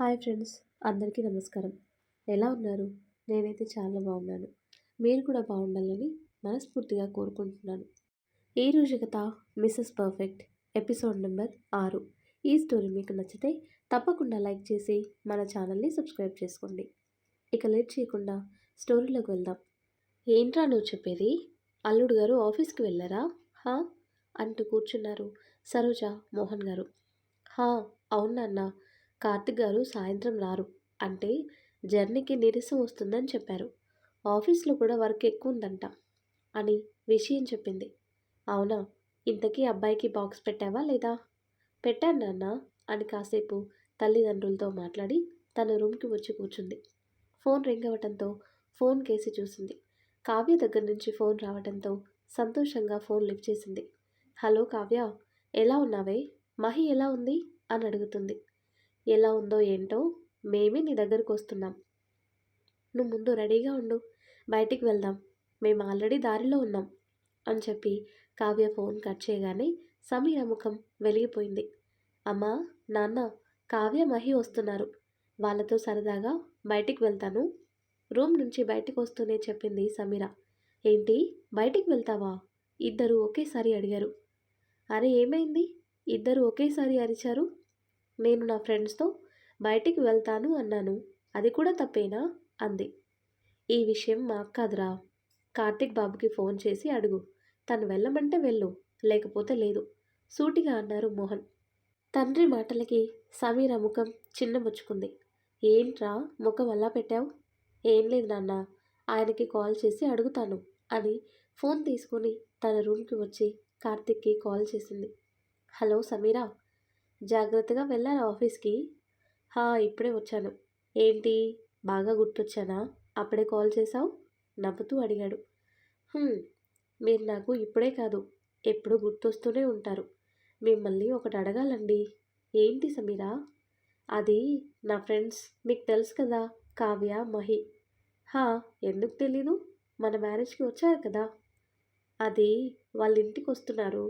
Hi friends, అందరికీ నమస్కారం. ఎలా ఉన్నారు? నేనైతే చాలా బాగున్నాను. మీరు కూడా బాగుండాలని మనస్ఫూర్తిగా కోరుకుంటున్నాను. ఈరోజు కథ మిసెస్ పర్ఫెక్ట్ ఎపిసోడ్ నెంబర్ 6. ఈ స్టోరీ మీకు నచ్చితే తప్పకుండా లైక్ చేసి మన ఛానల్ని సబ్స్క్రైబ్ చేసుకోండి. ఇక లేట్ చేయకుండా స్టోరీలోకి వెళ్దాం. ఏంట్రా నువ్వు చెప్పేది? అల్లుడు గారు ఆఫీస్కి వెళ్ళారా? హా అంటూ కూర్చున్నారు సరోజ, మోహన్ గారు. హా అవును నాన్న, కార్తిక్ గారు సాయంత్రం రారు. అంటే జర్నీకి నీరసం వస్తుందని చెప్పారు. ఆఫీస్లో కూడా వర్క్ ఎక్కువ ఉందంట అని విషయం చెప్పింది. అవునా? ఇంతకీ అబ్బాయికి బాక్స్ పెట్టావా లేదా? పెట్టాను నాన్న అని కాసేపు తల్లిదండ్రులతో మాట్లాడి తన రూమ్కి వచ్చి కూర్చుంది. ఫోన్ రింగ్ అవ్వటంతో ఫోన్ కేసి చూసింది. కావ్య దగ్గర నుంచి ఫోన్ రావడంతో సంతోషంగా ఫోన్ లిఫ్ట్ చేసింది. హలో కావ్య, ఎలా ఉన్నావే? మహి ఎలా ఉంది అని అడుగుతుంది. ఎలా ఉందో ఏంటో, మేమే నీ దగ్గరకు వస్తున్నాం. నువ్వు ముందు రెడీగా ఉండు, బయటికి వెళ్దాం. మేము ఆల్రెడీ దారిలో ఉన్నాం అని చెప్పి కావ్య ఫోన్ కట్ చేయగానే సమీర ముఖం వెలిగిపోయింది. అమ్మా, నాన్న, కావ్య మహి వస్తున్నారు. వాళ్ళతో సరదాగా బయటికి వెళ్తాను. రూమ్ నుంచి బయటికి వస్తూనే చెప్పింది సమీర. ఏంటి, బయటికి వెళ్తావా? ఇద్దరు ఒకేసారి అడిగారు. అరే ఏమైంది? ఇద్దరు ఒకేసారి అరిచారు. నేను నా ఫ్రెండ్స్తో బయటికి వెళ్తాను అన్నాను. అది కూడా తప్పేనా అంది. ఈ విషయం మాకు కాదురా, కార్తిక్ బాబుకి ఫోన్ చేసి అడుగు. తను వెళ్ళమంటే వెళ్ళు, లేకపోతే లేదు, సూటిగా అన్నారు మోహన్. తండ్రి మాటలకి సమీర ముఖం చిన్నబుచ్చుకుంది. ఏంట్రా ముఖం అలా పెట్టావు? ఏం లేదు నాన్న, ఆయనకి కాల్ చేసి అడుగుతాను అని ఫోన్ తీసుకుని తన రూమ్కి వచ్చి కార్తిక్కి కాల్ చేసింది. హలో సమీరా, జాగ్రత్తగా వెళ్ళారా ఆఫీస్కి? హా ఇప్పుడే వచ్చాను. ఏంటి, బాగా గుర్తొచ్చానా అప్పుడే కాల్ చేశావు? నవ్వుతూ అడిగాడు. మీరు నాకు ఇప్పుడే కాదు, ఎప్పుడు గుర్తొస్తూనే ఉంటారు. మిమ్మల్ని ఒకటి అడగాలండి. ఏంటి సమీరా? అది నా ఫ్రెండ్స్, మీకు తెలుసు కదా, కావ్య, మహి. హా ఎందుకు తెలీదు, మన మ్యారేజ్కి వచ్చారు కదా. అది వాళ్ళ ఇంటికి వస్తున్నారు,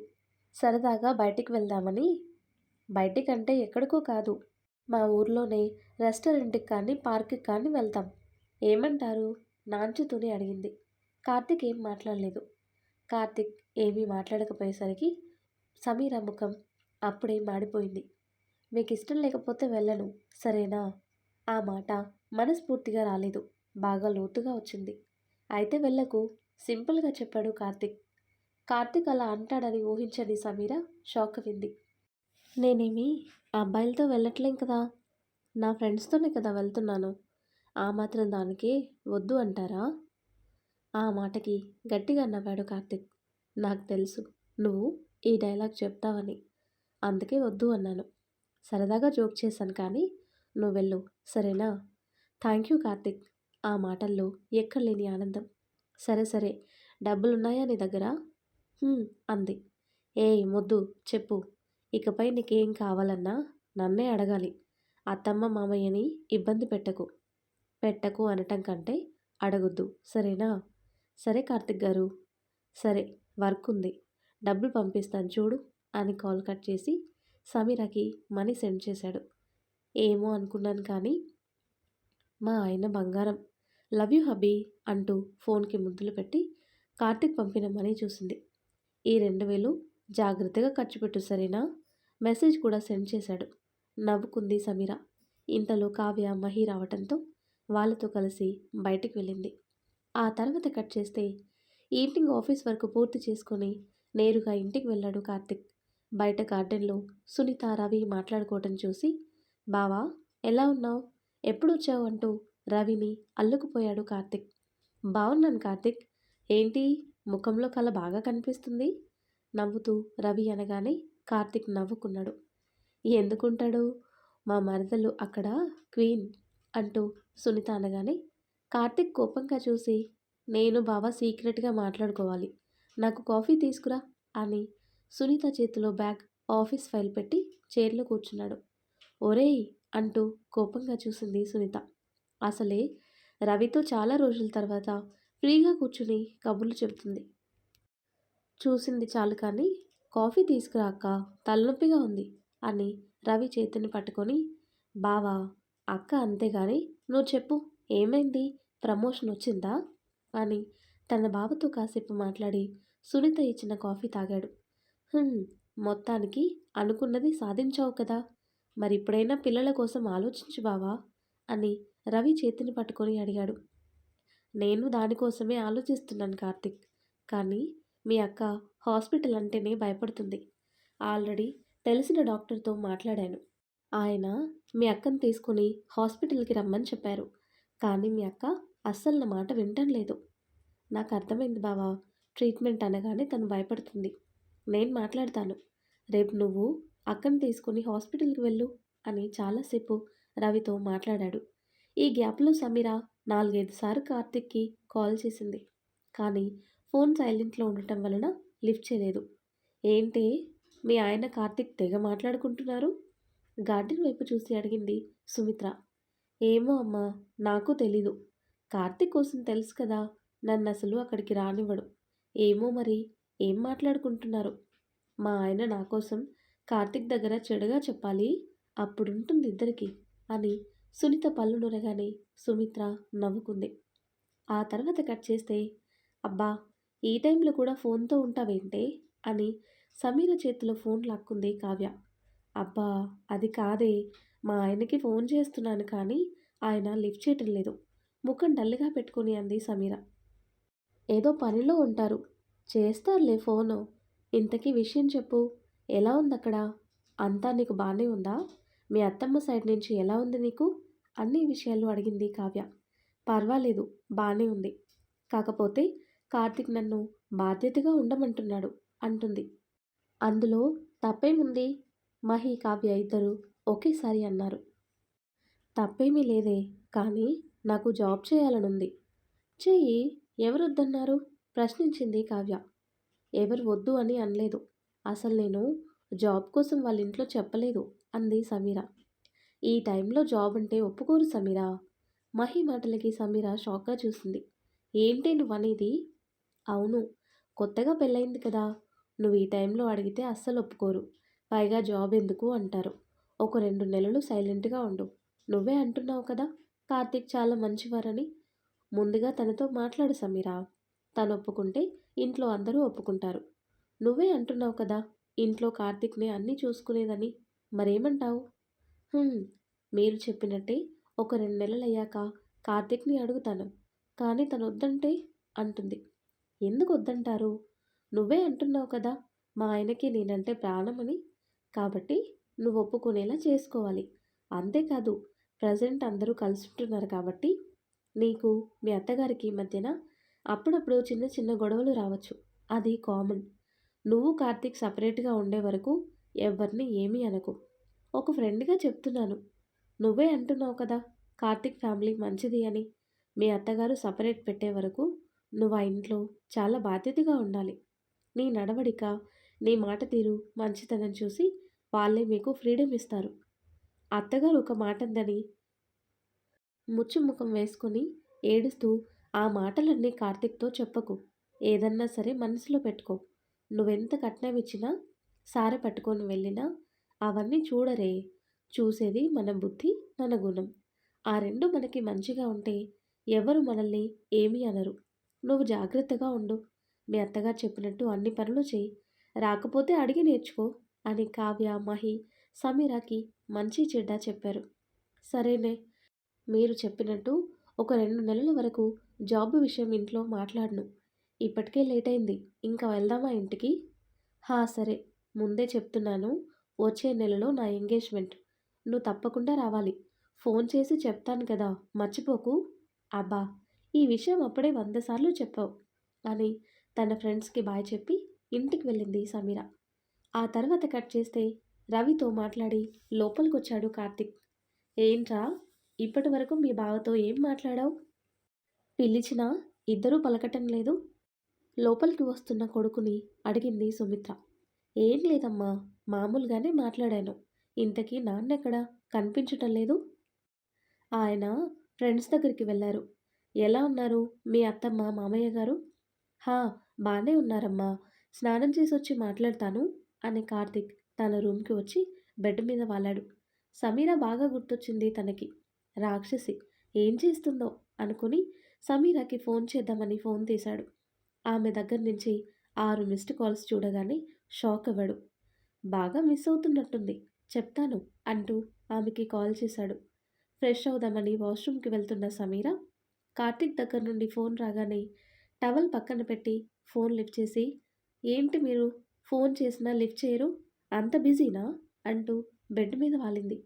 సరదాగా బయటికి వెళ్దామని. బయటికంటే ఎక్కడికో కాదు, మా ఊర్లోనే రెస్టారెంట్కి కానీ పార్క్కి కానీ వెళ్తాం. ఏమంటారు? నాంచుతూనే అడిగింది. కార్తిక్ ఏం మాట్లాడలేదు. కార్తిక్ ఏమీ మాట్లాడకపోయేసరికి సమీర ముఖం అప్పుడే మాడిపోయింది. మీకు ఇష్టం లేకపోతే వెళ్ళను, సరేనా? ఆ మాట మనస్ఫూర్తిగా రాలేదు, బాగా లోతుగా వచ్చింది. అయితే వెళ్ళకు, సింపుల్గా చెప్పాడు కార్తిక్. కార్తిక్ అలా అంటాడని ఊహించని సమీర షాక్ అయింది. నేనేమి ఆ అబ్బాయిలతో వెళ్ళట్లేం కదా, నా ఫ్రెండ్స్తోనే కదా వెళ్తున్నాను. ఆ మాత్రం దానికి వద్దు అంటారా? ఆ మాటకి గట్టిగా నవ్వాడు కార్తిక్. నాకు తెలుసు నువ్వు ఈ డైలాగ్ చెప్తావని, అందుకే వద్దు అన్నాను. సరదాగా జోక్ చేశాను కానీ నువ్వు వెళ్ళు, సరేనా? Thank you Karthik. ఆ మాటల్లో ఎక్కడలేని ఆనందం. సరే సరే, డబ్బులున్నాయా నీ దగ్గర? అంది. ఏయ్ మొద్దు, చెప్పు. ఇకపై నీకేం కావాలన్నా నన్నే అడగాలి. అత్తమ్మ మామయ్యని ఇబ్బంది పెట్టకు అనటం కంటే అడగొద్దు, సరేనా? సరే కార్తిక్ గారు. సరే, వర్క్ ఉంది, డబ్బులు పంపిస్తాను చూడు అని కాల్ కట్ చేసి సమీరాకి మనీ సెండ్ చేశాడు. ఏమో అనుకున్నాను కానీ మా ఆయన బంగారం, లవ్ యూ హబీ అంటూ ఫోన్కి ముద్దులు పెట్టి కార్తిక్ పంపిన మనీ చూసింది. ఈ 2000 జాగ్రత్తగా ఖర్చు పెట్టు, సరేనా? మెసేజ్ కూడా సెండ్ చేశాడు. నవ్వుకుంది సమీర. ఇంతలో కావ్య, మహి రావటంతో వాళ్ళతో కలిసి బయటికి వెళ్ళింది. ఆ తర్వాత కట్ చేస్తే ఈవినింగ్ ఆఫీస్ వర్క్ పూర్తి చేసుకొని నేరుగా ఇంటికి వెళ్ళాడు కార్తిక్. బయట గార్డెన్లో సునీత, రవి మాట్లాడుకోవటం చూసి, బావా ఎలా ఉన్నావు, ఎప్పుడు వచ్చావు అంటూ రవిని అల్లుకుపోయాడు కార్తిక్. బాగున్నాను కార్తిక్. ఏంటి, ముఖంలో కళ బాగా కనిపిస్తుంది నవ్వుతూ రవి అనగానే కార్తిక్ నవ్వుకున్నాడు. ఎందుకుంటాడు, మా మరదలు అక్కడ క్వీన్ అంటూ సునీత అనగానే కార్తిక్ కోపంగా చూసి, నేను బావ సీక్రెట్గా మాట్లాడుకోవాలి, నాకు కాఫీ తీసుకురా అని సునీత చేతిలో బ్యాగ్, ఆఫీస్ ఫైల్ పెట్టి చైర్లో కూర్చున్నాడు. ఒరేయ్ అంటూ కోపంగా చూసింది సునీత. అసలే రవితో చాలా రోజుల తర్వాత ఫ్రీగా కూర్చుని కబుర్లు చెబుతుంది. చూసింది చాలు కానీ కాఫీ తీసుకురా అక్క, తలనొప్పిగా ఉంది అని రవి చేతిని పట్టుకొని, బావా అక్క అంతేగాని నువ్వు చెప్పు, ఏమైంది? ప్రమోషన్ వచ్చిందా? అని తన బావతో కాసేపు మాట్లాడి సునీత ఇచ్చిన కాఫీ తాగాడు. "హుం, మొత్తానికి అనుకున్నది సాధించావు కదా! మరిప్పుడైనా పిల్లల కోసం ఆలోచించు బావా" అని రవి చేతిని పట్టుకొని అడిగాడు. "నేను దానికోసమే ఆలోచిస్తున్నాను కార్తీక్. కానీ మీ అక్క హాస్పిటల్ అంటేనే భయపడుతుంది. ఆల్రెడీ తెలిసిన డాక్టర్‌తో మాట్లాడాను. ఆయన మీ అక్కని తీసుకొని హాస్పిటల్‌కి రమ్మని చెప్పారు. కానీ మీ అక్క అస్సలు నా మాట వినటం లేదు. నాకు అర్థమైంది బావా. ట్రీట్మెంట్ అనగానే తను భయపడుతుంది. నేను మాట్లాడతాను. రేపు నువ్వు అక్కని తీసుకొని హాస్పిటల్‌కి వెళ్ళు" అని చాలాసేపు రవితో మాట్లాడాడు. ఈ గ్యాప్‌లో సమీర 4, 5 సార్లు కార్తీక్‌కి కాల్ చేసింది. కానీ ఫోన్ సైలెంట్‌లో ఉండటం వలన లిఫ్ట్ చేయలేదు. "ఏంటే మీ ఆయన కార్తీక్ తెగ మాట్లాడుకుంటున్నారు?" గార్డెన్ వైపు చూసి అడిగింది సుమిత్ర. "ఏమో అమ్మా, నాకు తెలీదు. కార్తీక్ కోసం తెలుసు కదా, నన్నసలు అక్కడికి రానివ్వడు. ఏమో మరి ఏం మాట్లాడుకుంటున్నారో. మా ఆయన నా కోసం కార్తీక్ దగ్గర చెడుగా చెప్పాలి. అప్పుడుంటుంది ఇద్దరికీ" అని సునీత పళ్ళు నొరగానే సుమిత్ర నవ్వుకుంది. ఆ తర్వాత కట్ చేస్తే, "అబ్బా! ఈ టైంలో కూడా ఫోన్‌తో ఉంటావేంటే?" అని సమీర చేతిలో ఫోన్ లాక్కుంది కావ్య. "అబ్బా! అది కాదే. మా ఆయనకి ఫోన్ చేస్తున్నాను కానీ ఆయన లిఫ్ట్ చేయటం లేదు." ముఖం డల్‌గా పెట్టుకొని అంది సమీర. "ఏదో పనిలో ఉంటారు. చేస్తారులే ఫోను. ఇంతకీ విషయం చెప్పు. ఎలా ఉందక్కడ? అంతా నీకు బానే ఉందా? మీ అత్తమ్మ సైడ్ నుంచి ఎలా ఉంది నీకు?" అన్ని విషయాలు అడిగింది కావ్య. "పర్వాలేదు, బానే ఉంది. కాకపోతే కార్తీక్ నన్ను బాధ్యతగా ఉండమంటున్నాడు" అంటుంది. "అందులో తప్పేముంది?" మహి, కావ్య ఇద్దరూ ఒకేసారి అన్నారు. "తప్పేమీ లేదే, కానీ నాకు జాబ్ చేయాలనుంది." "చెయ్యి. ఎవరొద్దన్నారు?" ప్రశ్నించింది కావ్య. "ఎవరు వద్దు అని అనలేదు. అసలు నేను జాబ్ కోసం వాళ్ళ ఇంట్లో చెప్పలేదు" అంది సమీర. "ఈ టైంలో జాబ్ అంటే ఒప్పుకోరు సమీర." మహి మాటలకి సమీర షాక్‌గా చూసింది. "ఏంటే నువ్వనేది?" "అవును. కొత్తగా పెళ్ళయింది కదా! నువ్వు ఈ టైంలో అడిగితే అస్సలు ఒప్పుకోరు. పైగా జాబ్ ఎందుకు అంటారు. ఒక 2 నెలలు సైలెంట్‌గా ఉండు. నువ్వే అంటున్నావు కదా కార్తీక్ చాలా మంచివారని. ముందుగా తనతో మాట్లాడు సమీరా. తను ఒప్పుకుంటే ఇంట్లో అందరూ ఒప్పుకుంటారు. నువ్వే అంటున్నావు కదా ఇంట్లో కార్తీక్‌నే అన్నీ చూసుకునేదని. మరేమంటావు?" "హ్మ్. మీరు చెప్పినట్టే ఒక 2 నెలలయ్యాక కార్తీక్‌ని అడుగుతాను. కానీ తనొద్దంటే" అంటుంది. "ఎందుకొద్దంటారు? నువ్వే అంటున్నావు కదా మా ఆయనకి నేనంటే ప్రాణమని. కాబట్టి నువ్వు ఒప్పుకునేలా చేసుకోవాలి. అంతేకాదు, ప్రెజెంట్ అందరూ కలిసుంటున్నారు కాబట్టి నీకు, మీ అత్తగారికి మధ్యన అప్పుడప్పుడు చిన్న చిన్న గొడవలు రావచ్చు. అది కామన్. నువ్వు కార్తీక్ సెపరేట్‌గా ఉండే వరకు ఎవ్వరిని ఏమీ అనకు. ఒక ఫ్రెండ్‌గా చెప్తున్నాను. నువ్వే అంటున్నావు కదా కార్తీక్ ఫ్యామిలీ మంచిది అని. మీ అత్తగారు సెపరేట్ పెట్టే వరకు నువ్వు ఆ ఇంట్లో చాలా బాధ్యతగా ఉండాలి. నీ నడవడిక, నీ మాట తీరు, మంచితనం చూసి వాళ్ళే మీకు ఫ్రీడమ్ ఇస్తారు." అత్తగారు ఒక మాటందని ముచ్చు ముఖం వేసుకొని ఏడుస్తూ, "ఆ మాటలన్నీ కార్తీక్‌తో చెప్పకు. ఏదన్నా సరే మనసులో పెట్టుకో. నువ్వెంత కట్నం ఇచ్చినా, సారె పట్టుకొని వెళ్ళినా అవన్నీ చూడరే. చూసేది మన బుద్ధి, మన గుణం. ఆ 2 మనకి మంచిగా ఉంటే ఎవరు మనల్ని ఏమీ అనరు. నువ్వు జాగ్రత్తగా ఉండు. మీ అత్తగారు చెప్పినట్టు అన్ని పనులు చెయ్యి. రాకపోతే అడిగి నేర్చుకో" అని కావ్య, మహి సమీరాకి మంచి చెడ్డ చెప్పారు. "సరేనే. మీరు చెప్పినట్టు ఒక 2 నెలల వరకు జాబ్ విషయం ఇంట్లో మాట్లాడను. ఇప్పటికే లేటయింది. ఇంక వెళ్దామా ఇంటికి?" "హా! సరే. ముందే చెప్తున్నాను. వచ్చే నెలలో నా ఎంగేజ్‌మెంట్. నువ్వు తప్పకుండా రావాలి. ఫోన్ చేసి చెప్తాను కదా మర్చిపోకు." "అబ్బా! ఈ విషయం అప్పుడే 100 సార్లు చెప్పావు" అని తన ఫ్రెండ్స్‌కి బాయ్ చెప్పి ఇంటికి వెళ్ళింది సమీర. ఆ తర్వాత కట్ చేస్తే రవితో మాట్లాడి లోపలికొచ్చాడు కార్తీక్. "ఏంట్రా? ఇప్పటివరకు మీ బావతో ఏం మాట్లాడావు? పిలిచినా ఇద్దరూ పలకటం లేదు." లోపలికి వస్తున్న కొడుకుని అడిగింది సుమిత్ర. "ఏం లేదమ్మా, మామూలుగానే మాట్లాడాను. ఇంతకీ నాన్నెక్కడా? కనిపించటం లేదు." "ఆయన ఫ్రెండ్స్ దగ్గరికి వెళ్లారు." "ఎలా ఉన్నారు మీ అత్తమ్మ, మామయ్య గారు?" "హా! బానే ఉన్నారమ్మా. స్నానం చేసొచ్చి మాట్లాడతాను" అని కార్తీక్ తన రూమ్‌కి వచ్చి బెడ్ మీద వాలాడు. సమీర బాగా గుర్తొచ్చింది తనకి. రాక్షసి ఏం చేస్తుందో అనుకుని సమీరాకి ఫోన్ చేద్దామని ఫోన్ తీశాడు. ఆమె దగ్గర నుంచి 6 మిస్డ్ కాల్స్ చూడగానే షాక్ అవ్వడు. బాగా మిస్ అవుతున్నట్టుంది, చెప్తాను అంటూ ఆమెకి కాల్ చేశాడు. ఫ్రెష్ అవుదామని వాష్రూమ్కి వెళ్తున్న సమీర కార్తీక్ దగ్గర నుండి ఫోన్ రాగానే టవల్ పక్కన పెట్టి ఫోన్ లిఫ్ట్ చేసి, ఏంటి మీరు ఫోన్ చేసినా లిఫ్ట్ చేయరు, అంత బిజీనా అంటూ బెడ్ మీద వాలింది.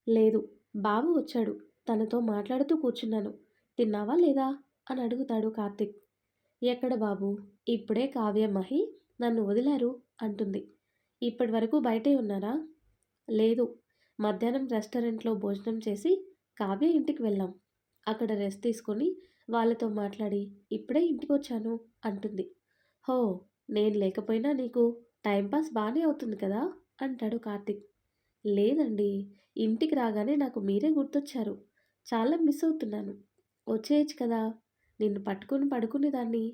లేదు, బాబు వచ్చాడు, తనతో మాట్లాడుతూ కూర్చున్నాను, తిన్నావా లేదా అని అడుగుతాడు కార్తీక్. ఎక్కడ బాబు, ఇప్పుడే కావ్య మహి నన్ను వదిలారు అంటుంది. ఇప్పటి వరకు బయటే ఉన్నారా? లేదు, మధ్యాహ్నం రెస్టారెంట్లో భోజనం చేసి కావ్య ఇంటికి వెళ్ళాం, అక్కడ రెస్ట్ తీసుకొని వాళ్ళతో మాట్లాడి ఇప్పుడే ఇంటికి వచ్చాను అంటుంది. హో, నేను లేకపోయినా నీకు టైంపాస్ బాగానే అవుతుంది కదా అంటాడు కార్తీక్. లేదండి, ఇంటికి రాగానే నాకు మీరే గుర్తొచ్చారు, చాలా మిస్ అవుతున్నాను, వచ్చేయచ్చు కదా, నిన్ను పట్టుకుని పడుకునేదాన్ని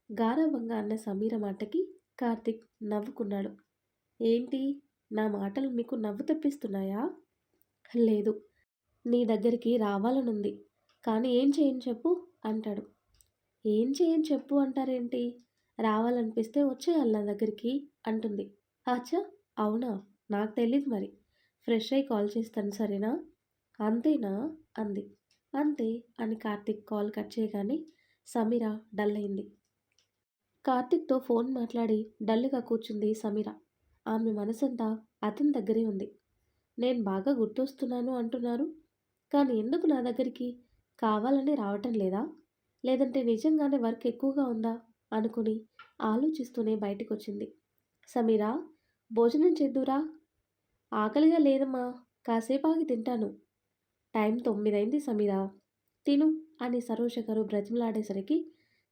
గారాబంగా అన్న సమీర మాటకి కార్తీక్ నవ్వుకున్నాడు. ఏంటి, నా మాటలు మీకు నవ్వు తెప్పిస్తున్నాయా? లేదు, నీ దగ్గరికి రావాలనుంది, కానీ ఏం చేయను చెప్పు అంటాడు. ఏం చేయని చెప్పు అంటారేంటి, రావాలనిపిస్తే వచ్చేయాలి నా దగ్గరికి అంటుంది. అచ్చా, అవునా, నాకు తెలీదు మరి, ఫ్రెష్ అయ్యి కాల్ చేస్తాను సరేనా? అంతేనా అంది. అంతే అని కార్తీక్ కాల్ కట్ చేయగానే సమీర డల్ అయింది. కార్తీక్తో ఫోన్ మాట్లాడి డల్గా కూర్చుంది సమీర. ఆమె మనసంతా అతని దగ్గరే ఉంది. నేను బాగా గుర్తొస్తున్నాను అంటున్నారు, కానీ ఎందుకు నా దగ్గరికి కావాలని రావటం లేదా, లేదంటే నిజంగానే వర్క్ ఎక్కువగా ఉందా అనుకుని ఆలోచిస్తూనే బయటికొచ్చింది. సమీరా, భోజనం చేద్దురా? ఆకలిగా లేదమ్మా, కాసేపు ఆగి తింటాను. టైం 9 అయింది సమీరా, తిను అని సరోజ గారు బ్రతిమలాడేసరికి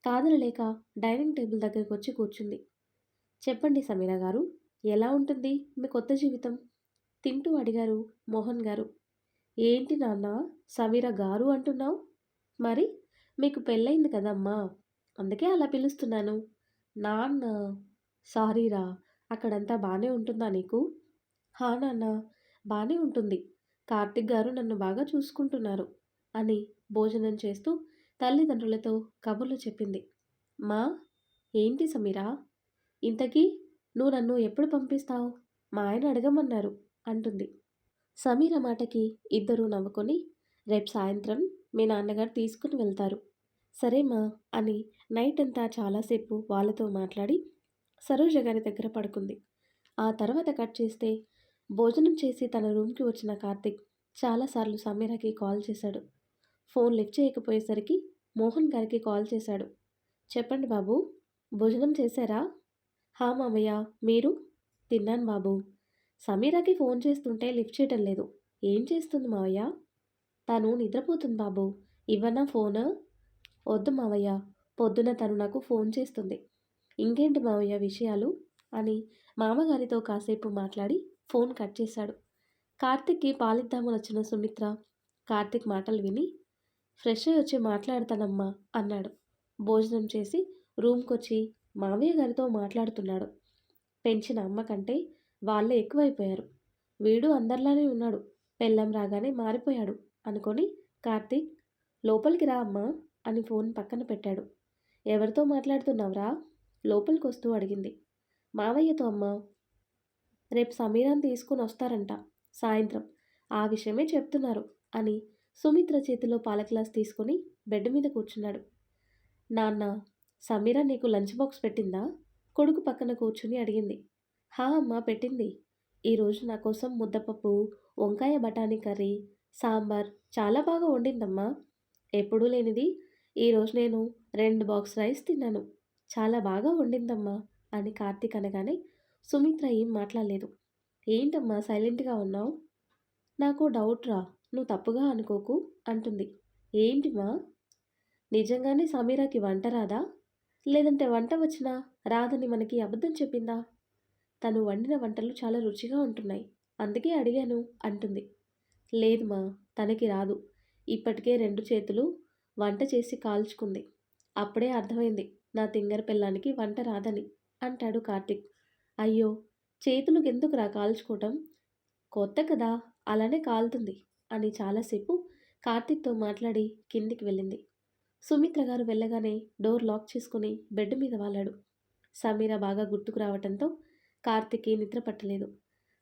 కాదనలేక డైనింగ్ టేబుల్ దగ్గరికి వచ్చి కూర్చుంది. చెప్పండి సమీరా గారు, ఎలా ఉంటుంది మీ కొత్త జీవితం తింటూ అడిగారు మోహన్ గారు. ఏంటి నాన్న సమీర గారు అంటున్నావు? మరి మీకు పెళ్ళయింది కదమ్మా, అందుకే అలా పిలుస్తున్నాను. నాన్న, సారీరా, అక్కడంతా బాగానే ఉంటుందా నీకు? హా నాన్న, బాగానే ఉంటుంది, కార్తిక్ గారు నన్ను బాగా చూసుకుంటున్నారు అని భోజనం చేస్తూ తల్లిదండ్రులతో కబుర్లు చెప్పింది. మా, ఏంటి సమీరా, ఇంతకీ నువ్వు నన్ను ఎప్పుడు పంపిస్తావు, మా ఆయన అడగమన్నారు అంటుంది. సమీర మాటకి ఇద్దరూ నవ్వుకొని, రేపు సాయంత్రం మీ నాన్నగారు తీసుకుని వెళ్తారు సరేమా అని నైట్ అంతా చాలాసేపు వాళ్ళతో మాట్లాడి సరోజ గారి దగ్గర పడుకుంది. ఆ తర్వాత కట్ చేస్తే భోజనం చేసి తన రూమ్కి వచ్చిన కార్తిక్ చాలాసార్లు సమీరకి కాల్ చేశాడు. ఫోన్ లిఫ్ట్ చేయకపోయేసరికి మోహన్ గారికి కాల్ చేశాడు. చెప్పండి బాబు, భోజనం చేశారా? హా మామయ్య, మీరు? తిన్నాను బాబు. సమీరాకి ఫోన్ చేస్తుంటే లిఫ్ట్ చేయటం లేదు, ఏం చేస్తుంది మావయ్య? తను నిద్రపోతుంది బాబు, ఇవ్వనా ఫోన్? వద్దు మావయ్య, పొద్దున తను నాకు ఫోన్ చేస్తుంది. ఇంకేంటి మావయ్య విషయాలు అని మామగారితో కాసేపు మాట్లాడి ఫోన్ కట్ చేశాడు. కార్తిక్కి పాలిద్దామని వచ్చిన సుమిత్ర కార్తిక్ మాటలు విని, ఫ్రెష్ అయ్యి వచ్చి మాట్లాడతానమ్మా అన్నాడు. భోజనం చేసి రూమ్కొచ్చి మామయ్య గారితో మాట్లాడుతున్నాడు. పెంచిన అమ్మ కంటే వాళ్ళే ఎక్కువైపోయారు, వీడు అందరిలానే ఉన్నాడు, పెళ్ళం రాగానే మారిపోయాడు అనుకొని కార్తీక్ లోపలికి రా అమ్మా అని ఫోన్ పక్కన పెట్టాడు. ఎవరితో మాట్లాడుతున్నావురా లోపలికి వస్తూ అడిగింది. మావయ్యతో అమ్మా, రేపు సమీరాన్ని తీసుకుని వస్తారంట సాయంత్రం, ఆ విషయమే చెప్తున్నారు అని సుమిత్ర చేతిలో పాల గ్లాస్ తీసుకొని బెడ్ మీద కూర్చున్నాడు. నాన్న, సమీర నీకు లంచ్ బాక్స్ పెట్టిందా కొడుకు పక్కన కూర్చుని అడిగింది. హా అమ్మా, పెట్టింది. ఈరోజు నా కోసం ముద్దపప్పు, వంకాయ బఠానీ కర్రీ, సాంబార్ చాలా బాగా వండిందమ్మా, ఎప్పుడూ లేనిది ఈరోజు నేను 2 బాక్స్ రైస్ తిన్నాను, చాలా బాగా వండిందమ్మా అని కార్తీక్ అనగానే సుమిత్ర ఏం మాట్లాడలేదు. ఏంటమ్మా సైలెంట్గా ఉన్నావు? నాకు డౌట్ రా, నువ్వు తప్పుగా అనుకోకు అంటుంది. ఏంటిమా? నిజంగానే సమీరాకి వంట రాదా, లేదంటే వంట వచ్చినా రాదని మనకి అబద్ధం చెప్పిందా? తను వండిన వంటలు చాలా రుచిగా ఉంటున్నాయి, అందుకే అడిగాను అంటుంది. లేదు మా, తనకి రాదు, ఇప్పటికే 2 చేతులు వంట చేసి కాల్చుకుంది, అప్పుడే అర్థమైంది నా తింగర పిల్లానికి వంట రాదని అంటాడు కార్తిక్. అయ్యో, చేతులకు ఎందుకురా కాల్చుకోవటం, కొత్త కదా, అలానే కాలుతుంది అని చాలాసేపు కార్తీక్‌తో మాట్లాడి కిందికి వెళ్ళింది. సుమిత్ర గారు వెళ్ళగానే డోర్ లాక్ చేసుకొని బెడ్ మీద వాలాడు. సమీర బాగా గుర్తుకు రావటంతో కార్తీక్‌కి నిద్ర పట్టలేదు.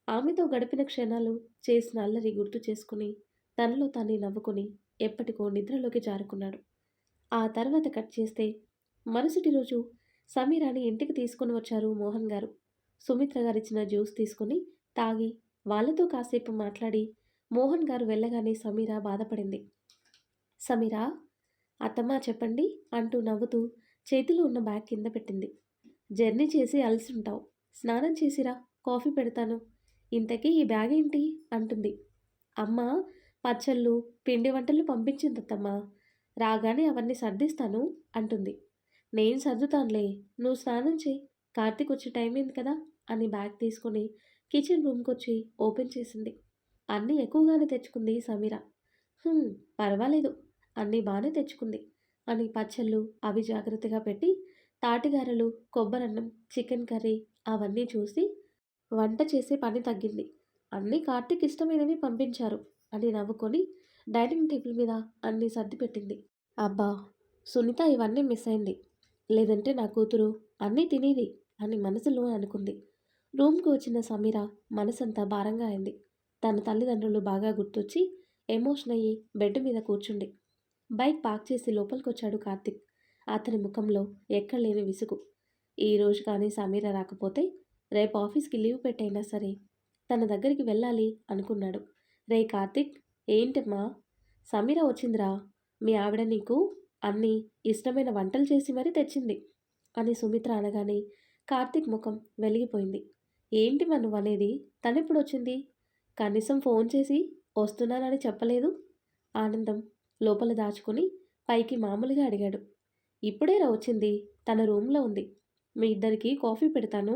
ఆమెతో గడిపిన క్షణాలు, చేసిన అల్లరి గుర్తు చేసుకుని తనలో తానే నవ్వుకొని ఎప్పటికో నిద్రలోకి జారుకున్నాడు. ఆ తర్వాత కట్ చేస్తే మరుసటి రోజు సమీరాని ఇంటికి తీసుకొని వచ్చారు మోహన్ గారు. సుమిత్ర గారిచ్చిన జ్యూస్ తీసుకొని తాగి వాళ్ళతో కాసేపు మాట్లాడి మోహన్ గారు వెళ్ళగానే సమీర బాధపడింది. సమీరా, అత్తమ్మ చెప్పండి అంటూ నవ్వుతూ చేతిలో ఉన్న బ్యాగ్ కింద పెట్టింది. జర్నీ చేసి అలసుంటావు. స్నానం చేసిరా, కాఫీ పెడతాను. ఇంతకీ ఈ బ్యాగ్ ఏంటి అంటుంది. అమ్మ పచ్చళ్ళు, పిండి వంటలు పంపించిందత్తమ్మ. రాగానే అవన్నీ సర్దిస్తాను అంటుంది. నేను సర్దుతానులే, నువ్వు స్నానం చేయి. కార్తీక్ వచ్చే టైం అయింది కదా అని బ్యాగ్ తీసుకొని కిచెన్ రూమ్కి వచ్చి ఓపెన్ చేసింది. అన్నీ ఎక్కువగానే తెచ్చుకుంది సమీర. "హ్మ్, పర్వాలేదు, అన్నీ బాగానే తెచ్చుకుంది" అని పచ్చళ్ళు అవి జాగ్రత్తగా పెట్టి తాటిగారెలు, కొబ్బరన్నం, చికెన్ కర్రీ అవన్నీ చూసి వంట చేసే పని తగ్గింది. అన్నీ కార్తీక్ ఇష్టమైనవి పంపించారు అని నవ్వుకొని డైనింగ్ టేబుల్ మీద అన్నీ సర్దిపెట్టింది. అబ్బా, సునీత ఇవన్నీ మిస్ అయింది. లేదంటే నా కూతురు అన్నీ తినేది అని మనసులో అనుకుంది. రూమ్‌కి వచ్చిన సమీర మనసంతా భారంగా అయింది. తన తల్లిదండ్రులు బాగా గుర్తొచ్చి ఎమోషన్ అయ్యి బెడ్ మీద కూర్చుంది. బైక్ పార్క్ చేసి లోపలికొచ్చాడు కార్తీక్. అతని ముఖంలో ఎక్కడలేని విసుగు. ఈ రోజు కానీ సమీర రాకపోతే రేపు ఆఫీస్‌కి లీవ్ పెట్టైనా సరే తన దగ్గరికి వెళ్ళాలి అనుకున్నాడు. రేయ్ కార్తీక్, ఏంటమ్మా? సమీర వచ్చిందిరా. మీ ఆవిడ నీకు అన్నీ ఇష్టమైన వంటలు చేసి మరీ తెచ్చింది అని సుమిత్ర అనగానే కార్తీక్ ముఖం వెలిగిపోయింది. ఏంటిమా నువ్వనేది? తనెప్పుడొచ్చింది? కనీసం ఫోన్ చేసి వస్తున్నానని చెప్పలేదు. ఆనందం లోపల దాచుకొని పైకి మామూలుగా అడిగాడు. ఇప్పుడేరా వచ్చింది, తన రూమ్లో ఉంది. మీ ఇద్దరికీ కాఫీ పెడతాను.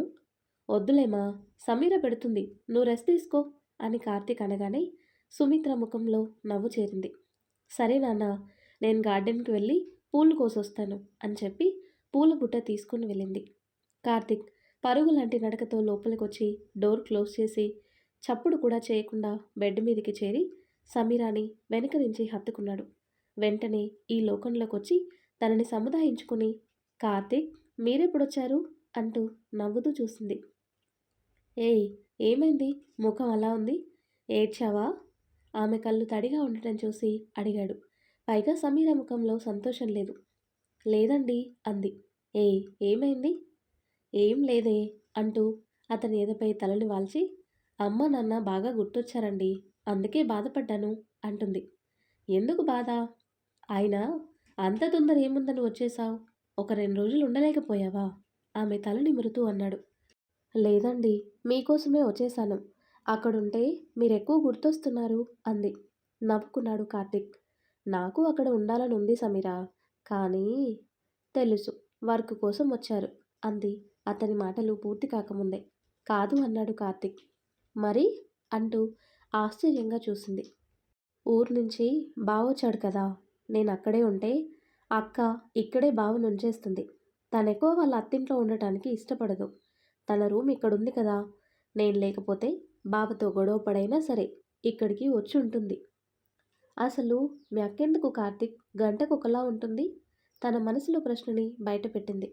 వద్దులేమా, సమీర పెడుతుంది, నువ్వు రెస్ట్ తీసుకో అని కార్తీక్ అనగానే సుమిత్ర ముఖంలో నవ్వు చేరింది. సరే నాన్న, నేను గార్డెన్కి వెళ్ళి పూలు కోసొస్తాను అని చెప్పి పూల బుట్ట తీసుకుని వెళ్ళింది. కార్తీక్ పరుగు లాంటి నడకతో లోపలికొచ్చి డోర్ క్లోజ్ చేసి చప్పుడు కూడా చేయకుండా బెడ్ మీదకి చేరి సమీరాని వెనక నుంచి హత్తుకున్నాడు. వెంటనే ఈ లోకంలోకొచ్చి తనని సముదాయించుకుని, కార్తీక్ మీరెప్పుడొచ్చారు అంటూ నవ్వుతూ చూసింది. ఏయ్, ఏమైంది? ముఖం అలా ఉంది? ఏడ్చావా? ఆమె కళ్ళు తడిగా ఉండటం చూసి అడిగాడు. పైగా సమీర ముఖంలో సంతోషం లేదు. లేదండి అంది. ఏయ్, ఏమైంది? ఏం లేదే అంటూ అతని ఎదపై తలని వాల్చి, అమ్మ నాన్న బాగా గుర్తొచ్చారండి, అందుకే బాధపడ్డాను అంటుంది. ఎందుకు బాధ? అయినా అంత తొందర ఏముందని వచ్చేశావు? ఒక 2 రోజులు ఉండలేకపోయావా? ఆమె తల నిమురుతూ అన్నాడు. లేదండి, మీకోసమే వచ్చేశాను. అక్కడుంటే మీరెక్కువ గుర్తొస్తున్నారు అంది. నవ్వుకున్నాడు కార్తీక్. నాకు అక్కడ ఉండాలని ఉంది సమీరా, కానీ తెలుసు, వర్క్ కోసం వచ్చారు అంది అతని మాటలు పూర్తి కాకముందే. కాదు అన్నాడు కార్తీక్. మరి అంటూ ఆశ్చర్యంగా చూసింది. ఊరు నుంచి బావొచ్చాడు కదా, నేను అక్కడే ఉంటే అక్క ఇక్కడే బావను ఉంచేస్తుంది. తనెక్కువ వాళ్ళ అత్తింట్లో ఉండటానికి ఇష్టపడదు. తన రూమ్ ఇక్కడుంది కదా, నేను లేకపోతే బావతో గొడవ పడైనా సరే ఇక్కడికి వచ్చి ఉంటుంది. అసలు మీ అక్కెందుకు కార్తీక్ గంటకొకలా ఉంటుంది? తన మనసులో ప్రశ్నని బయటపెట్టింది.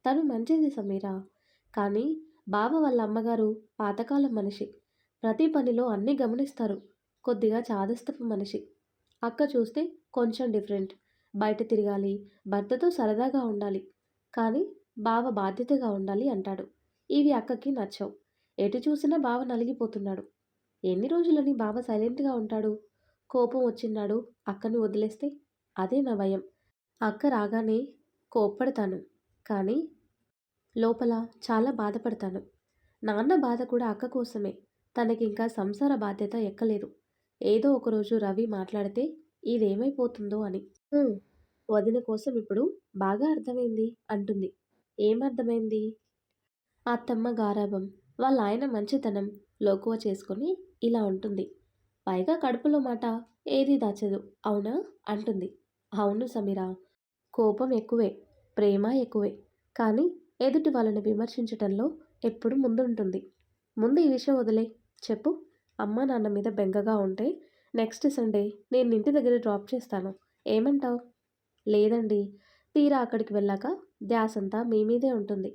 తను మంచిది సమీరా, కానీ బావ వాళ్ళ అమ్మగారు పాతకాలం మనిషి. ప్రతి పనిలో అన్నీ గమనిస్తారు. కొద్దిగా చాదస్తపు మనిషి. అక్క చూస్తే కొంచెం డిఫరెంట్. బయట తిరగాలి, భర్తతో సరదాగా ఉండాలి, కానీ బావ బాధ్యతగా ఉండాలి అంటాడు. ఇవి అక్కకి నచ్చవు. ఎటు చూసినా బావ నలిగిపోతున్నాడు. ఎన్ని రోజులని బావ సైలెంట్గా ఉంటాడు? కోపం వచ్చిన్నాడు అక్కని వదిలేస్తే అదే నా భయం. అక్క రాగానే కోప్పడతాను, కానీ లోపల చాలా బాధపడతాను. నాన్న బాధ కూడా అక్క కోసమే. తనకింకా సంసార బాధ్యత ఎక్కలేదు. ఏదో ఒకరోజు రవి మాట్లాడితే ఇదేమైపోతుందో అని. "హ్మ్, వదిన కోసం ఇప్పుడు బాగా అర్థమైంది" అంటుంది. ఏమర్థమైంది? అత్తమ్మ గారాబం, వాళ్ళ ఆయన మంచితనం లోకువ చేసుకొని ఇలా ఉంటుంది. పైగా కడుపులో మాట ఏది దాచదు, అవునా అంటుంది. అవును సమీరా, కోపం ఎక్కువే, ప్రేమ ఎక్కువే, కానీ ఎదుటి వాళ్ళని విమర్శించటంలో ఎప్పుడు ముందుంటుంది. ముందు ఈ విషయం వదిలే. చెప్పు, అమ్మా నాన్న మీద బెంగగా ఉంటే నెక్స్ట్ సండే నేను ఇంటి దగ్గర డ్రాప్ చేస్తాను. ఏమంటావు? లేదండి. తీరా అక్కడికి వెళ్ళాక ధ్యాసంతా మీ మీదే ఉంటుంది.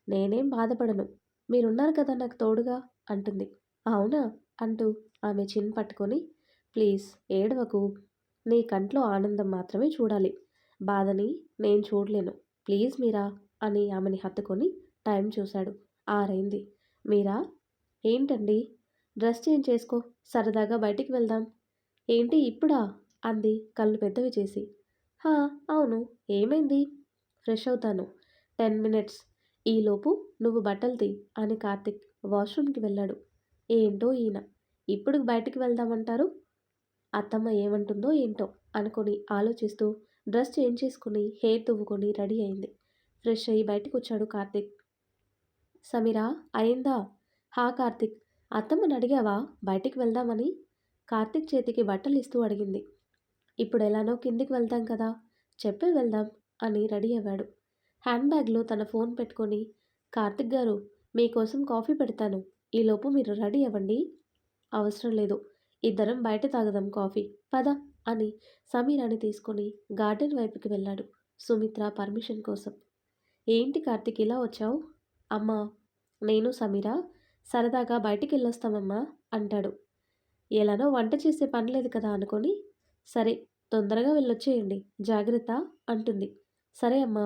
నేనేం బాధపడను. మీరున్నారు కదా నాకు తోడుగా అంటుంది. అవునా? అంటూ ఆమె చిన్ పట్టుకొని ప్లీజ్ ఏడవకు. నీ కంట్లో ఆనందం మాత్రమే చూడాలి. బాధని నేను చూడలేను. ప్లీజ్ మీరా అని ఆమెని హత్తుకొని టైం చూశాడు. 6 మీరా? ఏంటండి? డ్రెస్ చేంజ్ చేసుకో. సరదాగా బయటికి వెళ్దాం. ఏంటి ఇప్పుడా? అంది కళ్ళు పెద్దవి చేసి. హా, అవును. ఏమైంది? ఫ్రెష్ అవుతాను. 10 మినిట్స్. ఈలోపు నువ్వు బట్టలు తీ అని కార్తిక్ వాష్రూమ్కి వెళ్ళాడు. ఏంటో ఈయన ఇప్పుడు బయటికి వెళ్దామంటారు. అత్తమ్మ ఏమంటుందో ఏంటో అనుకొని ఆలోచిస్తూ డ్రెస్ చేంజ్ చేసుకుని హెయిర్ దువ్వుకొని రెడీ అయింది. ఫ్రెష్ అయ్యి బయటకు వచ్చాడు కార్తిక్. సమీరా అయిందా? హా కార్తిక్. అత్తమ్మని అడిగావా బయటికి వెళ్దామని? కార్తిక్ చేతికి బట్టలు ఇస్తూ అడిగింది. ఇప్పుడు ఎలానో కిందికి వెళ్తాం కదా, చెప్పే వెళ్దాం అని రెడీ అయ్యాడు. హ్యాండ్ బ్యాగ్లో తన ఫోన్ పెట్టుకొని కార్తిక్ గారు మీకోసం కాఫీ పెడతాను. ఈలోపు మీరు రెడీ అవ్వండి. అవసరం లేదు. ఇద్దరం బయట తాగదాం కాఫీ. పద అని సమీరాని తీసుకొని గార్డెన్ వైపుకి వెళ్ళాడు సుమిత్ర పర్మిషన్ కోసం. ఏంటి కార్తిక్ ఇలా వచ్చావు? అమ్మా, నేను సమీర సరదాగా బయటికి వెళ్ళొస్తామమ్మా అంటాడు. ఎలానో వంట చేసే పని లేదు కదా అనుకొని సరే తొందరగా వెళ్ళొచ్చేయండి జాగ్రత్త అంటుంది. సరే అమ్మా.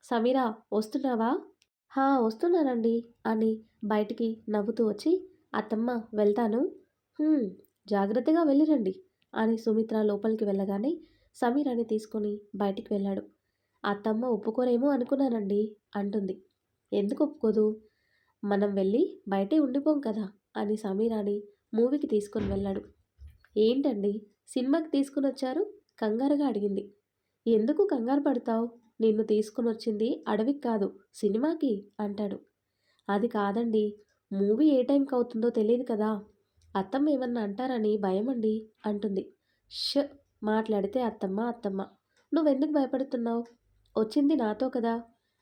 సమీరా వస్తున్నావా? హా, వస్తున్నానండి అని బయటికి నవ్వుతూ వచ్చి అత్తమ్మ వెళ్తాను. "హ్మ్, జాగ్రత్తగా వెళ్ళిరండి అని సుమిత్ర లోపలికి వెళ్ళగానే సమీరాని తీసుకొని బయటికి వెళ్ళాడు. అత్తమ్మ ఒప్పుకోరేమో అనుకున్నానండి అంటుంది. ఎందుకు ఒప్పుకోదు? మనం వెళ్ళి బయటే ఉండిపోం కదా అని సమీరాని మూవీకి తీసుకొని వెళ్ళాడు. ఏంటండి సినిమాకి తీసుకుని వచ్చారు? కంగారుగా అడిగింది. ఎందుకు కంగారు పడతావు? నిన్ను తీసుకుని వచ్చింది అడవికి కాదు సినిమాకి అంటాడు. అది కాదండి, మూవీ ఏ టైంకి అవుతుందో తెలియదు కదా, అత్తమ్మ ఏమన్నా అంటారని భయమండి అంటుంది. ష్, మాట్లాడితే అత్తమ్మ అత్తమ్మ. నువ్వెందుకు భయపడుతున్నావు? వచ్చింది నాతో కదా,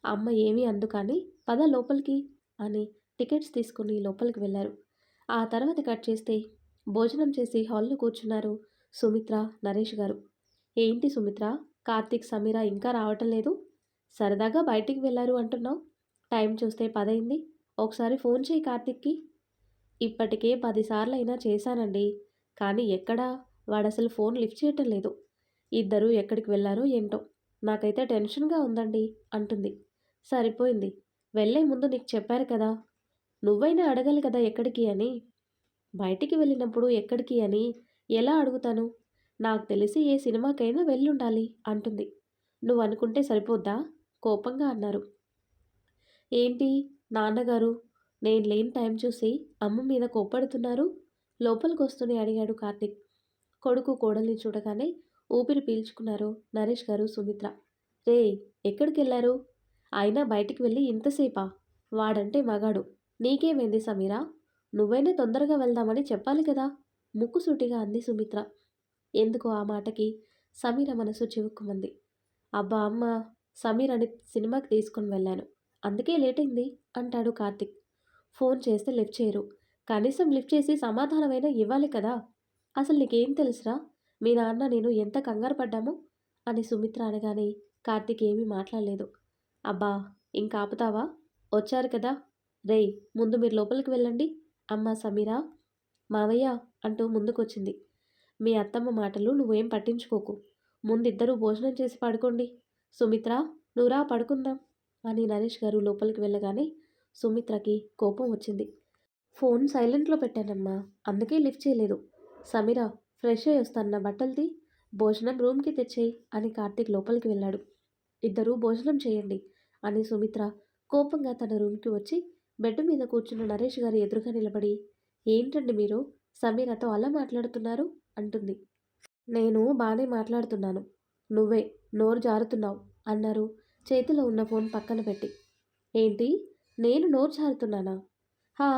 అమ్మ ఏమీ అందు కానీ పద లోపలికి అని టికెట్స్ తీసుకుని లోపలికి వెళ్ళారు. ఆ తర్వాత కట్ చేస్తే భోజనం చేసి హాల్లో కూర్చున్నారు సుమిత్ర, నరేష్ గారు. ఏంటి సుమిత్ర, కార్తీక్ సమీర ఇంకా రావటం లేదు? సరదాగా బయటికి వెళ్ళారు అంటున్నావు. టైం చూస్తే 10 ఒకసారి ఫోన్ చేయి కార్తీక్కి. ఇప్పటికే 10 సార్లైనా చేశానండి, కానీ ఎక్కడా వాడసలు ఫోన్ లిఫ్ట్ చేయటం లేదు. ఇద్దరూ ఎక్కడికి వెళ్ళారో ఏంటో, నాకైతే టెన్షన్గా ఉందండి అంటుంది. సరిపోయింది. వెళ్ళే ముందు నీకు చెప్పారు కదా, నువ్వైనా అడగాలి కదా ఎక్కడికి అని. బయటికి వెళ్ళినప్పుడు ఎక్కడికి అని ఎలా అడుగుతాను? నాకు తెలిసి ఏ సినిమాకైనా వెళ్ళుండాలి అంటుంది. నువ్వు అనుకుంటే సరిపోద్దా? కోపంగా అన్నారు. ఏంటి నాన్నగారు నేను లేని టైం చూసి అమ్మ మీద కోప్పడుతున్నారు? లోపలికి వస్తూనే అడిగాడు కార్తిక్. కొడుకు కోడల్ని చూడగానే ఊపిరి పీల్చుకున్నారు నరేష్ గారు, సుమిత్ర. రే, ఎక్కడికి వెళ్ళారు? అయినా బయటికి వెళ్ళి ఇంతసేపా? వాడంటే మగాడు. నీకేమైంది సమీరా? నువ్వైనా తొందరగా వెళ్దామని చెప్పాలి కదా ముక్కుసూటిగా అంది సుమిత్ర. ఎందుకో ఆ మాటకి సమీర మనసు చివుక్కుమంది. అబ్బా అమ్మ, సమీరని సినిమాకి తీసుకుని వెళ్ళాను, అందుకే లేట్ అయింది అంటాడు కార్తిక్. ఫోన్ చేస్తే లిఫ్ట్ చేయరు. కనీసం లిఫ్ట్ చేసి సమాధానమైనా ఇవ్వాలి కదా. అసలు నీకేం తెలుసురా, మీ నాన్న నేను ఎంత కంగారు పడ్డామో అని సుమిత్ర అనగానే కార్తిక్ ఏమీ మాట్లాడలేదు. అబ్బా, ఇంకా ఆపుతావా? వచ్చారు కదా. రేయ్, ముందు మీరు లోపలికి వెళ్ళండి. అమ్మ సమీరా, మావయ్య అంటూ ముందుకొచ్చింది. మీ అత్తమ్మ మాటలు నువ్వేం పట్టించుకోకు. ముందిద్దరూ భోజనం చేసి పడుకోండి. సుమిత్ర, నువ్వురా పడుకుందాం అని నరేష్ గారు లోపలికి వెళ్ళగానే సుమిత్రకి కోపం వచ్చింది. ఫోన్ సైలెంట్లో పెట్టానమ్మా, అందుకే లిఫ్ట్ చేయలేదు. సమీర, ఫ్రెష్ అయ్యి వస్తాన్న బట్టలది భోజనం రూమ్కి తెచ్చేయి అని కార్తీక్ లోపలికి వెళ్ళాడు. ఇద్దరూ భోజనం చేయండి అని సుమిత్ర కోపంగా తన రూమ్కి వచ్చి బెడ్ మీద కూర్చున్న నరేష్ గారి ఎదురుగా నిలబడి ఏంటండి మీరు సమీరతో అలా మాట్లాడుతున్నారు అంటుంది. నేను బాగానే మాట్లాడుతున్నాను, నువ్వే నోరు జారుతున్నావు అన్నారు చేతిలో ఉన్న ఫోన్ పక్కన పెట్టి. ఏంటి, నేను నోరు జారుతున్నానా? హా,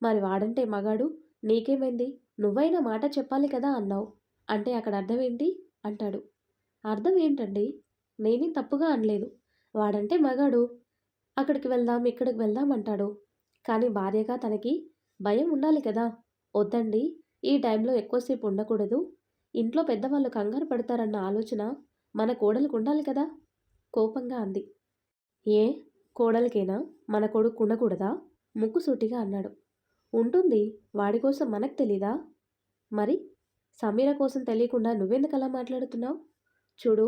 మరి వాడంటే మగాడు, నీకేమైంది? నువ్వైనా మాట చెప్పాలి కదా అన్నావు. అంటే అక్కడ అర్థం ఏంటి అంటాడు. అర్థం ఏంటండి? నేనేం తప్పుగా అనలేదు. వాడంటే మగాడు, అక్కడికి వెళ్దాం ఇక్కడికి వెళ్దాం అంటాడు. కానీ భార్యగా తనకి భయం ఉండాలి కదా. వద్దండి, ఈ టైంలో ఎక్కువసేపు ఉండకూడదు ఇంట్లో పెద్దవాళ్ళు కంగారు పడతారన్న ఆలోచన మన కోడలికి ఉండాలి కదా కోపంగా అంది. ఏ కోడలికేనా మన కొడుకు ఉండకూడదా ముక్కుసూటిగా అన్నాడు. ఉంటుంది, వాడి కోసం మనకు తెలీదా? మరి సమీర కోసం తెలియకుండా నువ్వెందుకు అలా మాట్లాడుతున్నావు? చూడు,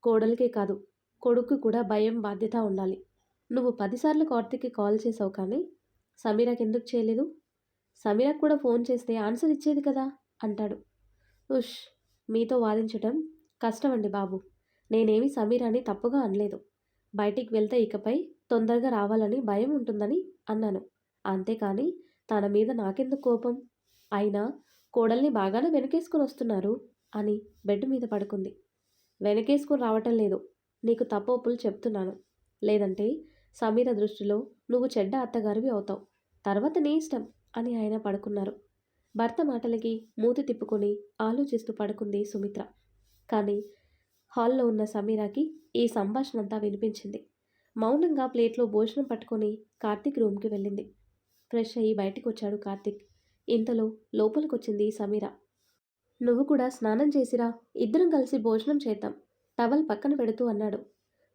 కోడలికే కాదు కొడుకు కూడా భయం బాధ్యత ఉండాలి. నువ్వు 10 సార్లు కార్తీక్కి కాల్ చేసావు కానీ సమీరాకి ఎందుకు చేయలేదు? సమీరాకు కూడా ఫోన్ చేస్తే ఆన్సర్ ఇచ్చేది కదా అంటాడు. ఉష్, మీతో వాదించటం కష్టమండి బాబు. నేనేమి సమీరాని తప్పుగా అనలేదు. బయటికి వెళ్తే ఇకపై తొందరగా రావాలని భయం ఉంటుందని అన్నాను. అంతేకాని తన మీద నాకెందుకు కోపం? అయినా కోడల్ని బాగానే వెనకేసుకుని వస్తున్నారు అని బెడ్ మీద పడుకుంది. వెనకేసుకుని రావటం లేదు, నీకు తప్పొప్పులు చెప్తున్నాను. లేదంటే సమీర దృష్టిలో నువ్వు చెడ్డ అత్తగారివి అవుతావు. తర్వాత నీ ఇష్టం అని ఆయన పడుకున్నారు. భర్త మాటలకి మూతి తిప్పుకొని ఆలోచిస్తూ పడుకుంది సుమిత్ర. కానీ హాల్లో ఉన్న సమీరాకి ఈ సంభాషణ అంతా వినిపించింది. మౌనంగా ప్లేట్లో భోజనం పట్టుకొని కార్తీక్ రూమ్కి వెళ్ళింది. ఫ్రెష్ అయ్యి బయటకు వచ్చాడు కార్తీక్. ఇంతలో లోపలికొచ్చింది సమీర. నువ్వు కూడా స్నానం చేసిరా, ఇద్దరం కలిసి భోజనం చేద్దాం టవల్ పక్కన పెడుతూ అన్నాడు.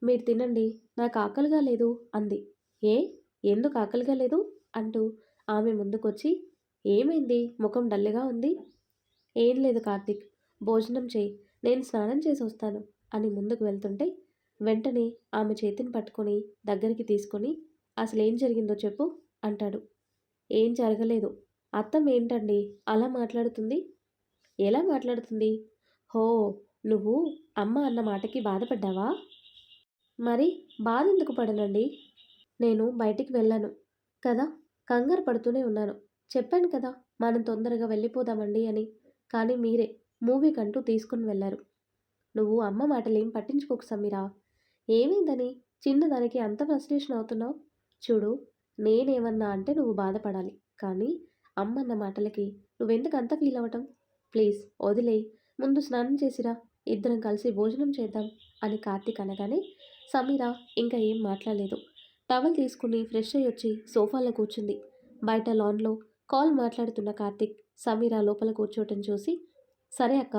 మీరు తినండి, నాకు ఆకలిగా లేదు అంది. ఏ, ఎందుకు ఆకలిగా లేదు అంటూ ఆమె ముందుకొచ్చి, ఏమైంది ముఖం డల్లుగా ఉంది? ఏం లేదు కార్తీక్, భోజనం చేయి, నేను స్నానం చేసి వస్తాను అని ముందుకు వెళ్తుంటే వెంటనే ఆమె చేతిని పట్టుకొని దగ్గరికి తీసుకొని, అసలేం జరిగిందో చెప్పు అంటాడు. ఏం జరగలేదు. అత్తమ్మ ఏంటండి అలా మాట్లాడుతుంది? ఎలా మాట్లాడుతుంది? హో, నువ్వు అమ్మ అన్న మాటకి బాధపడ్డావా? మరి బాధ ఎందుకు పడనండి? నేను బయటికి వెళ్ళాను కదా, కంగారు పడుతూనే ఉన్నాను. చెప్పాను కదా మనం తొందరగా వెళ్ళిపోదామండి అని. కానీ మీరే మూవీకంటూ తీసుకుని వెళ్ళారు. నువ్వు అమ్మ మాటలేం పట్టించుకోకు సమీరా. ఏమైందని చిన్నదానికి అంత ఫ్రస్ట్రేషన్ అవుతున్నావు? చూడు, నేనేమన్నా అంటే నువ్వు బాధపడాలి. కానీ అమ్మన్న మాటలకి నువ్వెందుకు అంత ఫీల్ అవ్వటం? ప్లీజ్ వదిలేయి, ముందు స్నానం చేసిరా, ఇద్దరం కలిసి భోజనం చేద్దాం అని కార్తీక్ అనగానే సమీర ఇంకా ఏం మాట్లాడలేదు. టవల్ తీసుకుని ఫ్రెష్ అయ్యి వచ్చి సోఫాలో కూర్చుంది. బయట లాన్లో కాల్ మాట్లాడుతున్న కార్తీక్ సమీర లోపల కూర్చోవటం చూసి, సరే అక్క,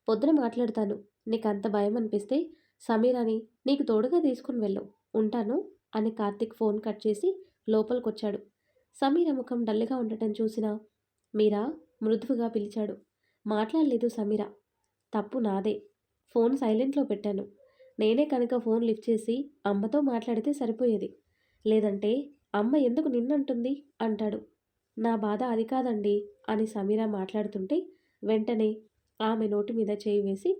పొద్దున మాట్లాడతాను. నీకు అంత భయం అనిపిస్తే సమీరాని నీకు తోడుగా తీసుకుని వెళ్ళు, ఉంటాను అని కార్తీక్ ఫోన్ కట్ చేసి లోపలికొచ్చాడు. సమీర ముఖం డల్గా ఉండటం చూసిన మీరా మృదువుగా పిలిచాడు. మాట్లాడలేదు సమీర. తప్పు నాదే, ఫోన్ సైలెంట్లో పెట్టాను. నేనే కనుక ఫోన్ లిఫ్ట్ చేసి అమ్మతో మాట్లాడితే సరిపోయేది. లేదంటే అమ్మ ఎందుకు నిన్నంటుంది అంటాడు. నా బాధ అది కాదండి అని సమీర మాట్లాడుతుంటే వెంటనే ఆమె నోటి మీద చేయి వేసి,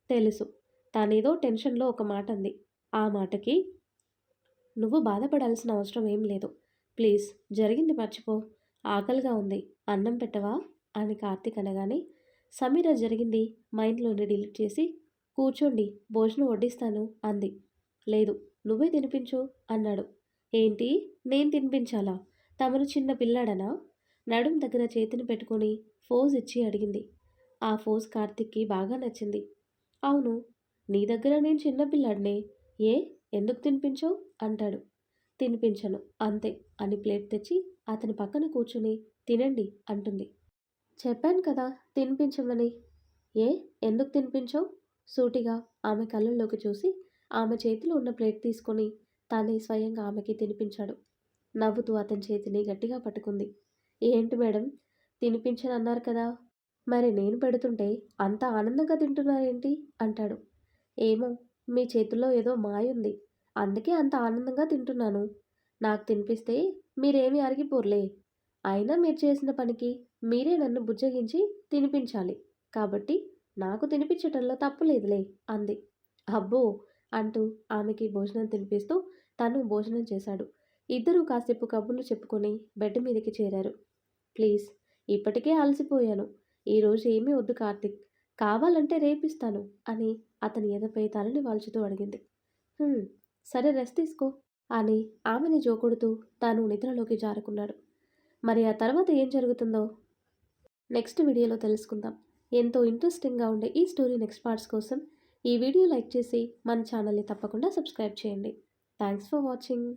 తెలుసు, తానేదో టెన్షన్లో ఒక మాట అంది. ఆ మాటకి నువ్వు బాధపడాల్సిన అవసరం ఏం లేదు. ప్లీజ్ జరిగింది మర్చిపో. ఆకలిగా ఉంది, అన్నం పెట్టవా అని కార్తీక్ అనగానే సమీర జరిగింది మైండ్లోనే డిలీట్ చేసి, కూర్చోండి భోజనం వడ్డిస్తాను అంది. లేదు, నువ్వే తినిపించు అన్నాడు. ఏంటి, నేను తినిపించాలా? తమరు చిన్న పిల్లాడనా? నడుం దగ్గర చేతిని పెట్టుకొని ఫోజ్ ఇచ్చి అడిగింది. ఆ ఫోజ్ కార్తీక్కి బాగా నచ్చింది. అవును, నీ దగ్గర నేను చిన్నపిల్లాడినే, ఏ, ఎందుకు తినిపించవు అంటాడు. తినిపించను అంతే అని ప్లేట్ తెచ్చి అతని పక్కన కూర్చుని తినండి అంటుంది. చెప్పాను కదా తినిపించమని. ఏ, ఎందుకు తినిపించవు? సూటిగా ఆమె కళ్ళల్లోకి చూసి ఆమె చేతిలో ఉన్న ప్లేట్ తీసుకొని తానే స్వయంగా ఆమెకి తినిపించాడు. నవ్వుతూ అతని చేతిని గట్టిగా పట్టుకుంది. ఏంటి మేడం, తినిపించనన్నారు కదా, మరి నేను పెడుతుంటే అంత ఆనందంగా తింటున్నారేంటి అంటాడు. ఏమో, మీ చేతుల్లో ఏదో మాయుంది, అందుకే అంత ఆనందంగా తింటున్నాను. నాకు తినిపిస్తే మీరేమీ అరిగిపోర్లే. అయినా మీరు చేసిన పనికి మీరే నన్ను బుజ్జగించి తినిపించాలి, కాబట్టి నాకు తినిపించటంలో తప్పు లేదులే అంది. అబ్బో అంటూ ఆమెకి భోజనం తినిపిస్తూ తను భోజనం చేశాడు. ఇద్దరూ కాసేపు కబుర్లు చెప్పుకొని బెడ్ మీదకి చేరారు. ప్లీజ్, ఇప్పటికే అలసిపోయాను, ఈరోజు ఏమీ వద్దు కార్తీక్, కావాలంటే రేపిస్తాను అని అతని ఎదపై తలని వాల్చుతూ అడిగింది. సరే రెస్ట్ తీసుకో అని ఆమెని జోకొడుతూ తాను నిద్రలోకి జారుకున్నాడు. మరి ఆ తర్వాత ఏం జరుగుతుందో నెక్స్ట్ వీడియోలో తెలుసుకుందాం. ఎంతో ఇంట్రెస్టింగ్గా ఉండే ఈ స్టోరీ నెక్స్ట్ పార్ట్స్ కోసం ఈ వీడియో లైక్ చేసి మన ఛానల్ని తప్పకుండా సబ్స్క్రైబ్ చేయండి. Thanks for watching.